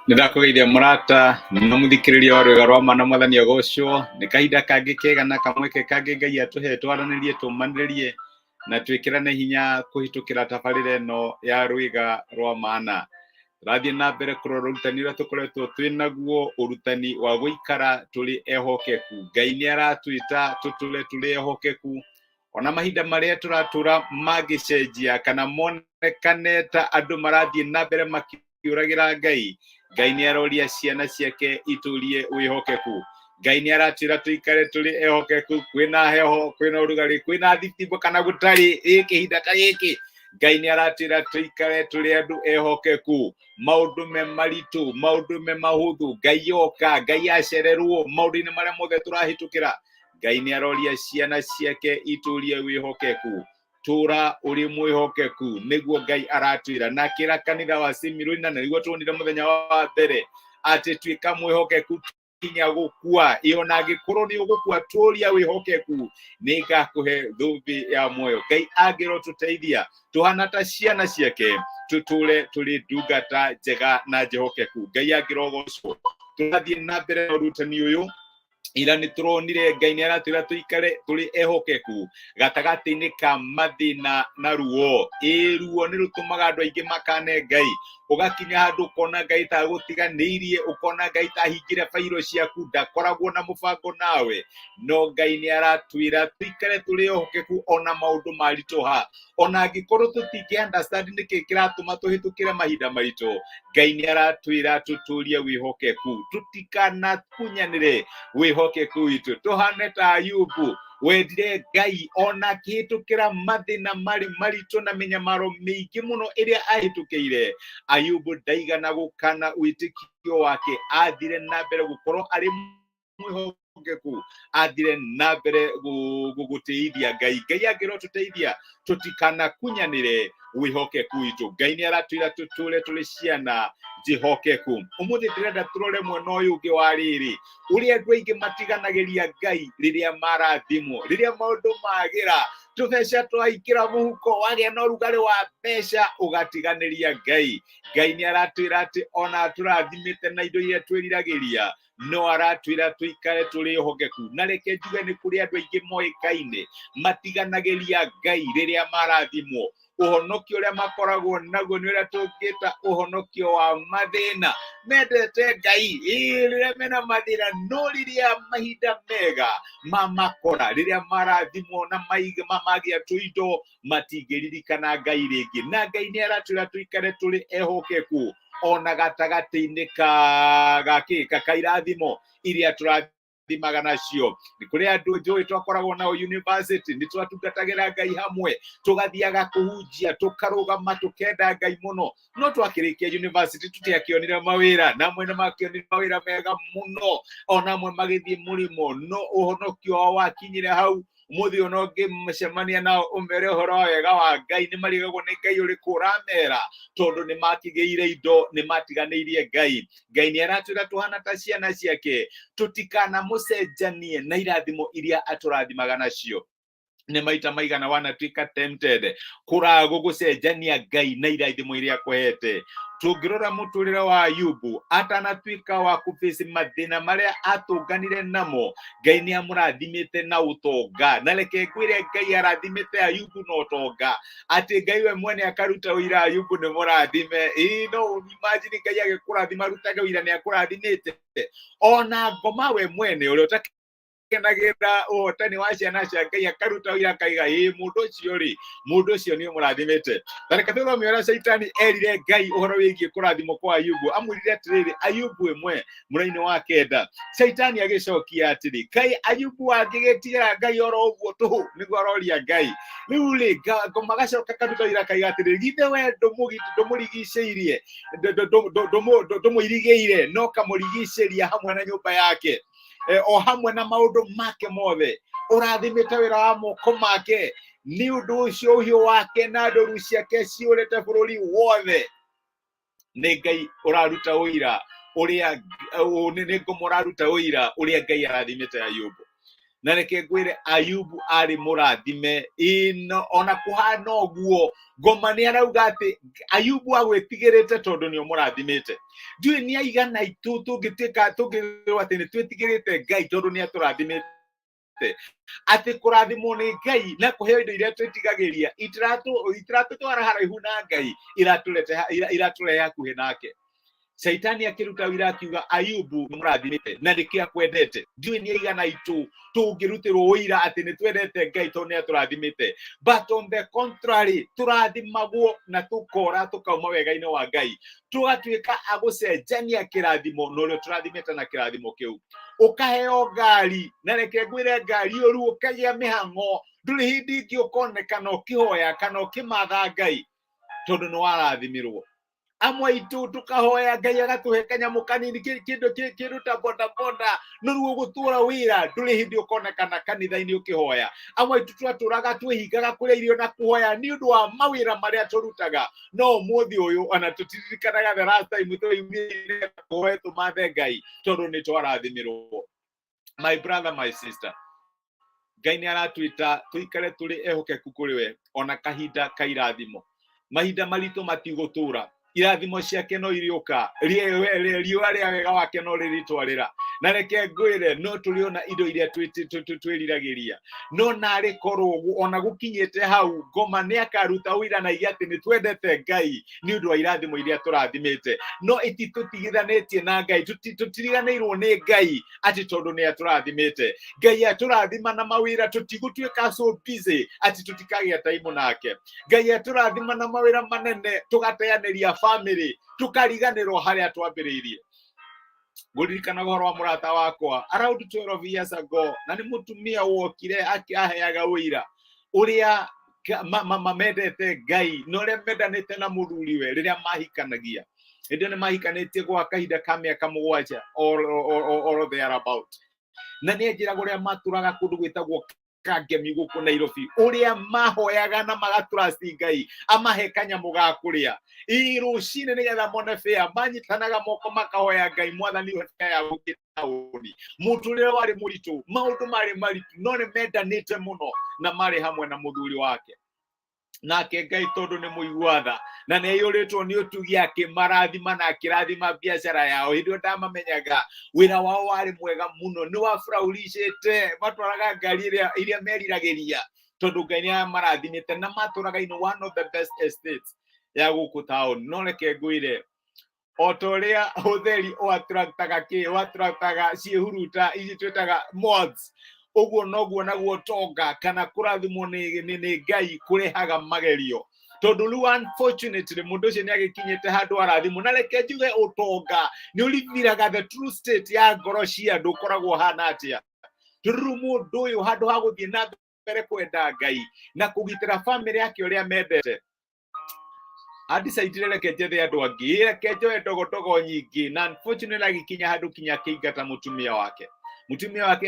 Nĩndakũgeithia mũrata na mũthikĩrĩria wa rwĩga rwa mana mwathani agocwo. Nĩ kahinda kangĩ kega na kamweke kangĩ Ngai atũhe twaranĩrie tũmanĩrĩrie na twĩkĩrane hinya kũhĩtũkĩra tabarĩra ĩno ya rwĩga rwa mana. Tũrathiĩ na mbere kũrora ũrutani ũrĩa tũkoretwo twĩ naguo, ũrutani wa gũikara tũrĩ ehokeku. Ngai nĩ aratwĩta tũtũre tũrĩ ehokeku ona mahinda marĩa tũratũra mangĩcenjia kana monekane ta andũ marathiĩ na mbere makiũragĩra Ngai. Ngai nĩ aroria ciana ciake itũrie wĩhokeku. Ngai nĩ aratwĩra tũikare tũrĩ ehokeku. Kwĩna heho, kwĩna ũrugarĩ, kwĩna thitimbo kana gũtarĩ kĩhinda ta gĩkĩ, Ngai nĩ aratwĩra tũikare tũrĩ andũ ehokeku. Maũndũ me maritũ, maũndũ me mahũthũ, Ngai oka, Ngai acererwo maũndũ-inĩ marĩa mothe tũrahĩtũkĩra, Ngai nĩ aroria ciana ciake itũrie wĩhokeku. Tũra ũrĩ mwĩhokeku nĩguo Ngai aratwĩra, na kĩra kanitha wa Simirũina na nĩguo tuonire mũthenya wa mbere atĩ twĩka mwĩhokeku kinya gũkua. Ona angĩkorwo nĩ ũgũkua tũria wĩhokeku, nĩ ngakũhe thũmbĩ ya muoyo. Ngai angĩrotũteithia tũhana ta ciana ciake, tũtũre tũrĩ ndungata njega na njehokeku. Ngai angĩrogocwo. Tũrathiĩ na mbere na ũrutani ũyũ. Ira nĩ tũronire Ngai nĩ aratwĩra tũikare tũrĩ ehokeku gatagatĩ-inĩ ka mathĩna na ruo. Ruo nĩ rũtũmaga andũ aingĩ makane Ngai. Ũgakinya handũ ũkona Ngai ta gũtiganĩirie, ũkona Ngai ta hingĩre bairũ ciaku, ndakoragwo na mũbango nawe. No Ngai nĩ aratwĩra tũikare tũrĩ ehokeku ona maũndũ maritũha. Ona angĩkorwo tũtingĩ understand nĩkĩ kĩratũma tũhĩtũkĩre mahinda maritũ, Ngai nĩ aratwĩra tũtũrie wĩhokeku, tũtikanakunyanĩre wĩhokeku witũ. Tũhane ta Ayubu, wendire Ngai ona akĩhĩtũkĩra mathĩna marĩ maritũ na mĩnyamaro mĩingĩ mũno ĩrĩa ahĩtũkĩire. Ayubu ndaigana gũkana wĩtĩkio wake, athire na mbere gũkorwo arĩ mwĩhokeku, athire na mbere gũtĩithia Ngai. Ngai angĩrotũteithia tũtikanakunyanĩre wĩhokeku witũ. Ngai nĩ aratwĩra tũtũre tũrĩ ciana njehokeku. Ũmũthĩ ndĩrenda tũrore mwena ũyũ ũngĩ wa rĩrĩ, ũrĩa andũ aingĩ matiganagĩria Ngai rĩrĩa marathimwo, rĩrĩa maũndũ magĩra, tũbeca twaingĩra mũhuko, wagĩa na ũrugarĩ wa mbeca ũgatiganĩria Ngai. Ngai nĩ aratwĩra atĩ ona tũrathimĩte na indo iria twĩriragĩria, no aratwĩra tũikare tũrĩ ehokeku. Na reke njuge nĩ kũrĩ andũ aingĩ moĩkaine matiganagĩria Ngai rĩrĩa marathimwo. Ũhonokio ũrĩa makoragwo naguo nĩ ũrĩa tũngĩta ũhonokio wa mathĩna. Mendete Ngai rĩrĩa mena mathĩna, no rĩrĩa mahinda mega mamakora, rĩrĩa marathimwo na magĩa tũindo, matingĩririkana Ngai rĩngĩ. Na Ngai nĩ aratwĩra tũikare tũrĩ ehokeku ona gatagatĩ-inĩ ka irathimo iria tũrathimaga nacio. Nĩ kũrĩ andũ njũĩ twakoragwo nao university, nĩ twatungatagĩra Ngai hamwe, tũgathiaga kũhunjia, tũkarũgama tũkenda Ngai mũno, no twakĩrĩkia university tũtiakĩonire mawĩra, na amwe nĩ makĩonire mawĩra mega mũno, ona amwe magĩthiĩ mũrimo, no ũhonokio wao wakinyire hau. Mũthĩ ona ũngĩmũcemania nao ũmere ũhoro wa wega wa Ngai, nĩ marigagwo nĩ Ngai ũrĩkũ ũramera, tondũ nĩ makĩgĩire indo, nĩ matiganĩirie Ngai. Ngai nĩ aratwĩra tũhana ta ciana ciake, tũtikanamũcenjanie na irathimo iria atũrathimaga nacio. Nĩ maita maigana wanatuĩka tempted kũragwo gũcenjania Ngai na irathimo iria akũhete. Tũngĩrora mũtũrĩre wa Ayubu, atanatuĩka wa kũface mathĩna marĩa atũnganire namo, Ngai nĩ amũrathimĩte na ũtonga. Na reke ngwĩre Ngai arathimĩte Ayubu na ũtonga, atĩ Ngai we mwene akaruta ũira Ayubu nĩ mũrathime. No imagine Ngai agĩkũrathima arutage ũira nĩ akũrathimĩte. Ona ngoma we mwene ũrĩa kenagĩra ũhotani wa ciana cia Ngai akaruta ũira akaiga mũndũ ũcio nĩ mũrathimĩte. Na reke tũthome ũrĩa Shaitani erire Ngai ũhoro wĩgiĩ kũrathimwo kwa Ayubu. Amwĩrire atĩrĩrĩ, Ayubu ĩmwe mũraini wa 9, Shaitani agĩcokia atĩrĩ, Kaĩ Ayubu angĩgĩtigĩra Ngai oro ũguo tũhũ? Nĩguo aroria Ngai. Rĩu rĩ ngoma gacoka karuta ũira akaiga atĩrĩrĩ, githĩ we ndũmũrigicĩirie, ndũmũirigĩire, no kamũrigicĩria hamwe na nyũmba yake, o hamwe na maũndũ make mothe, ũrathimĩte wĩra wa moko make. Nĩ ũndũ ũcio ũhiũ wake na ndũru ciake ciũrĩte bũrũri wothe. Nĩ Ngai ũraruta ũira ũrĩa nĩ ngoma ũraruta ũira ũrĩa Ngai arathimĩte Ayubu. na reke ngwire Ayubu ari murathime ino ona kuhana oguo ngoma ni arauga ati Ayubu agwitigirite tondu ni umurathimite njui ni aigana itu tungituika tungirwa ati ni twitigirite Ngai tondu ni aturathimite ati kurathimwo ni Ngai na kuheo indo iria twitigagiria itiratu haraihu na Ngai iraturehe hakuhi nake. Saitani akiruta wira akiuga Ayubu ni murathimite na nikia kwendete njui ni aigana itu tungirutirwo wira ati ni twendete Ngai tondu ni aturathimite, but on the contrary turathimagwo na tukora tukauma wega-ini wa Ngai tugatuika agucenjania kirathimo no rio turathimite na kirathimo kiu. Ukaheo ngari na reke ngwire ngari uru ukagia mihango nduri hindi ingi ukonekana ukihoya kana ukimatha Ngai tondu ni warathimirwo. Amwe itu tukahoya Ngai agatuhe kanyamu kanini kindu ta boda boda nuruo gutura wira nduri hindi ukonekana kanitha-ini ukihoya. Amwe itu twaturaga twihingaga kuria irio na kuhoya ni undu wa mawira maria turutaga no muthi uyu ona tutiririkanaga the last time twaimire kuhoya tumathe Ngai tondu ni twarathimirwo. My brother, my sister, Ngai ni aratwita tuikare turi ehokeku kuri we ona kahinda kairathimo. Mahinda maritu matigutura, irathimo ciake no iriuka, riua ria wega wake no riritwarira. Na reke ngwire no turiona indo iria twiriragiria no nari korwo ona gukinyite hau ngoma ni akaruta wira na igia ati ni twendete Ngai ni undu wa irathimo iria turathimite no ititutigithanitie na Ngai tutiriganirwo ni Ngai ati tondu ni aturathimite. Ngai aturathima na mawira tutigutwika so busy ati tutikagia time nake. Ngai aturathima na mawira manene tugateaniria family tukariganirwo haria twambiririe. Guririkana uhoro wa murata wakwa around 12 years ago na ni mutumia wokire akiaheaga wira uria mamendete Ngai no ria mendanite na muthuriwe riria mahikanagia ndio ni mahikanitie gwa kahinda ka miaka 7 or there about na ni njiraga uria maturaga kundu gwitagwo Kangemi guku Nairobi uria mahoyaga na magatrust Ngai amahe kanyamu ga kuria irucine ni getha mone fea manyitanaga moko makahoya Ngai mwathani ya gukitauni muturire wari muritu maundu mari maritu no ni mendanite muno na mari hamwe na muthuri wake nake Ngai tondu ni muiguatha na ni yuritwo ni utugi akimarathima na akirathima biashara yao hindu ndamamenyaga wira wao wari mwega muno ni wafurauricite matwaraga ngari iria meriragiria tondu Ngai ni amarathimite na maturaga in one of the best estates ya guku town. No reke ngwire otoria utheri watraktaga cihuruta ici twitaga mods uguo noguo naguo tonga kana kurathimwo ni Ngai kurehaga magerio tondu riu unfortunately mundu ucio ni agikinyite handu arathimwo na reke njuge utonga ni uriviraga the true state ya ngoro cia andu koragwo hana atia turu mundu uyu handu ha guthie na mbere kwenda Ngai na kugitira family yake uria mendete adisaidire reke jethe andu angi reke njoe ndogotogo nyingi na unfortunately agikinya handu kinya kingata mutumia wake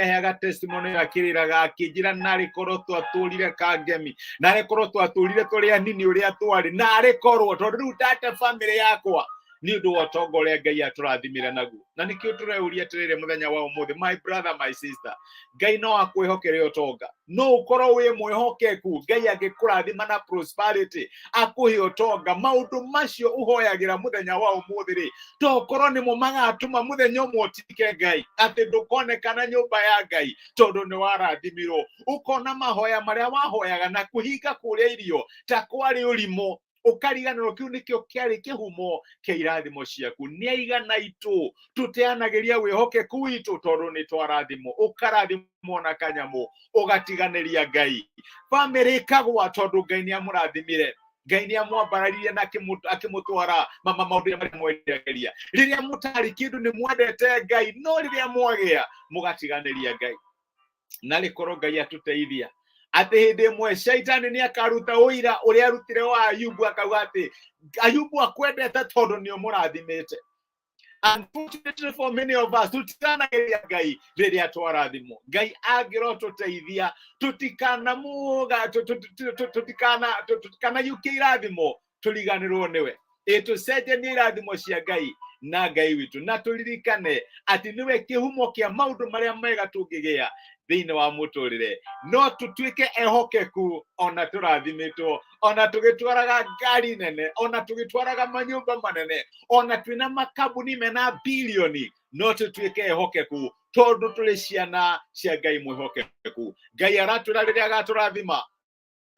aheaga testimony akiriraga akijira nari korwo twaturire Kangemi nari korwo twaturire turia nini uria twari nari korwo tondu riu data family yakwa ni undu wa tonga uria Ngai aturathimire naguo na nikio tureuria tirire muthenya wa umuthi. My brother, my sister, Ngai no akwihokere utonga no ukorwo wi mwihokeku Ngai agikurathima na prosperity akuhe utonga maundu macio uhoyagira muthenya wa umuthi ri to korwo ni mo magatuma muthenya umwe utike Ngai ati ndukonekana nyumba ya Ngai tondu ni warathimirwo ukona mahoya maria wahoyaga na kuhinga kuria irio ta kwari urimo ukariganirwo kiu nikio kiari kihumo kia irathimo ciaku ni aigana itu tuteanagiria wihokeku witu tondu ni twarathimo ukarathimo na kanyamu ugatiganiria Ngai family kagwa tondu Ngai ni amurathimire Ngai ni amwambararirie na akimutwara maundu maria mwendagĩria riria mutari kindu ni mwendete Ngai no riria mwagia mugatiganiria Ngai na rikorwo Ngai atuteithia ati hindi imwe shaitani ni akaruta uira uria arutire wa Ayubu akauga ati Ayubu akwendete tondu ni umurathimite. Unfortunately for many of us tutanageria Ngai riria twarathimwo Ngai agiro tuteithia tutikana yuke irathimo tuliganirwo niwe tucenjanie irathimo cia Ngai na Ngai witũ, na tũririkane atĩ nĩwe kĩhumo kĩa maũndũ marĩa mega tũngĩgĩa thĩinĩ wa mũtũrĩre. No tũtuĩke ehokeku ona tũrathimĩtwo, ona tũgĩtwaraga ngari nene, ona tũgĩtwaraga manyũmba manene, ona twĩna makambuni mena bilioni, no tũtuĩke ehokeku tondũ tũrĩ ciana cia Ngai mwĩhokeku. Ngai aratwĩra rĩrĩa agatũrathima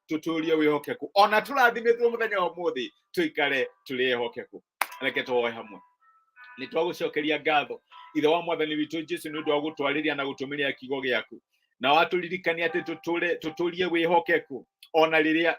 tũtũrie wĩhokeku, ona tũrathimĩtwo mũthenya wa ũmũthĩ tũikare tũrĩ ehokeku. Reke tũhoe hamwe. Nĩ twagũcokeria ngatho Ithe wa Mwathani witũ Jesũ nĩ ũndũ wa gũtwarĩria na gũtũmĩria kiugo gĩaku, na watũririkania atĩ tũtũrie wĩhokeku ona rĩrĩa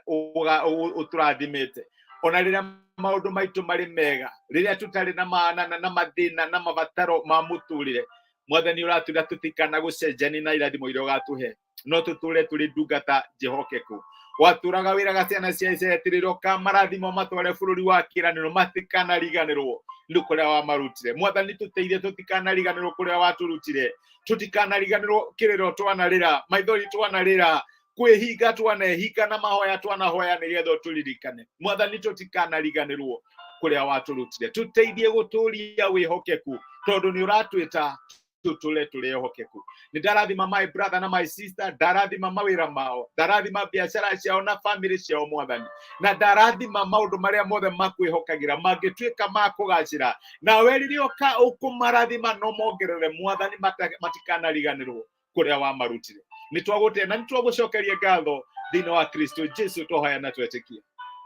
ũtũrathimĩte, ona rĩrĩa maũndũ maitũ marĩ mega, rĩrĩa tũtarĩ na mathĩna na mabataro ma mũtũrĩre. Mwathani ũratwĩra tũtikana gũcenjania na irathimo iria ũgatũhe, no tũtũre tũrĩ ndungata njehokeku. Watũraga wĩraga ciana cia Isiraeli atĩrĩrĩ, oka marathimo matware bũrũri wa kĩĩranĩro, matikanariganĩrwo nĩ kũrĩa wamarutire. Mwathani tũteithie tũtikanariganĩrwo kũrĩa watũrutire, tũtikanariganĩrwo kĩrĩro twanarĩra, maithori twanarĩra, kwĩhinga twanehinga na mahoya twanahoya nĩgetha ũtũririkane. Mwathani tũtikanariganĩrwo kũrĩa watũrutire, tũteithie gũtũria wĩhokeku tondũ nĩ ũratwĩta tũtũre tũrĩ ehokeku. Nĩ ndarathima my brother na my sister, ndarathima mawĩra mao, ndarathima biacara ciao na family ciao Mwathani, na ndarathima maũndũ marĩa mothe makwĩhokagĩra mangĩtuĩka ma kũgacĩra, na we rĩrĩa ũkũmarathima no mongerere Mwathani matikanariganĩrwo kũrĩa wamarutire. Nĩ twagũtĩa na nĩ twagũcokeria ngatho thĩinĩ wa Kristo Jesũ tũhoya na twetĩkia.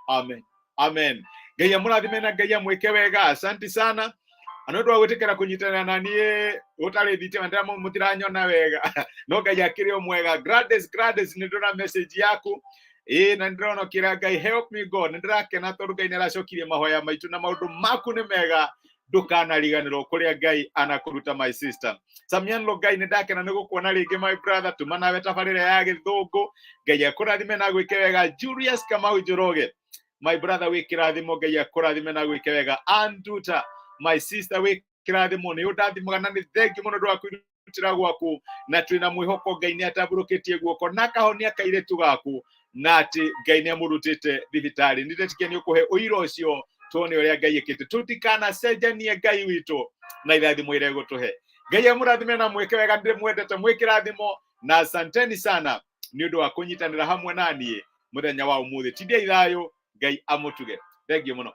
Amen. Amen. Ngai amũrathime na Ngai amwĩke wega. Asante sana. Ano ndwa gũtĩkĩra kũnyitanĩra na niĩ gũtarĩ thitima ndĩra mũtiranyona wega, no Ngai akĩrĩ o mwega. Gladys nĩ ndĩrona message yaku, na ndĩrona kĩra Ngai, help me God. Nĩ ndĩrakena tondũ Ngai nĩ aracokirie mahoya maitũ na maũndũ maku nĩ mega, ndũkanariganĩrwo kũrĩa Ngai anakũruta my sister. Samianlo Ngai nĩ ndakena nĩ gũkuona rĩngĩ my brother, tuma nawe tabarĩra ya Gĩthũngũ. Ngai akũrathime na gwĩke wega. Julius Kamau Njoroge, my brother wĩ kĩrathimo, Ngai akũrathime na gwĩke wega. Anduta, my sister wĩ kĩrathimo, nĩ ũndathimaga na nĩ thengi mũno ndwa kwĩrutĩra gwaku, na twĩna mwĩhoko Ngai nĩ atambũrũkĩtie guoko na akahonia kairĩtu gaku, na atĩ Ngai nĩ amũrutĩte thibitarĩ. Nĩ ndĩtĩkia nĩ ũkũhe ũira ũcio tuone ũrĩa Ngai ekĩte. Tũtikanacenjanie Ngai witũ na irathimo iria egũtũhe. Ngai amũrathime na mwĩke wega. Ndĩmwendete mwĩ kĩrathimo, na asanteni sana nĩ ũndũ wa kũnyitanĩra hamwe na niĩ mũthenya wa ũmũthĩ. Tindia ithayũ, Ngai amũtuge. Thengiũ mũno.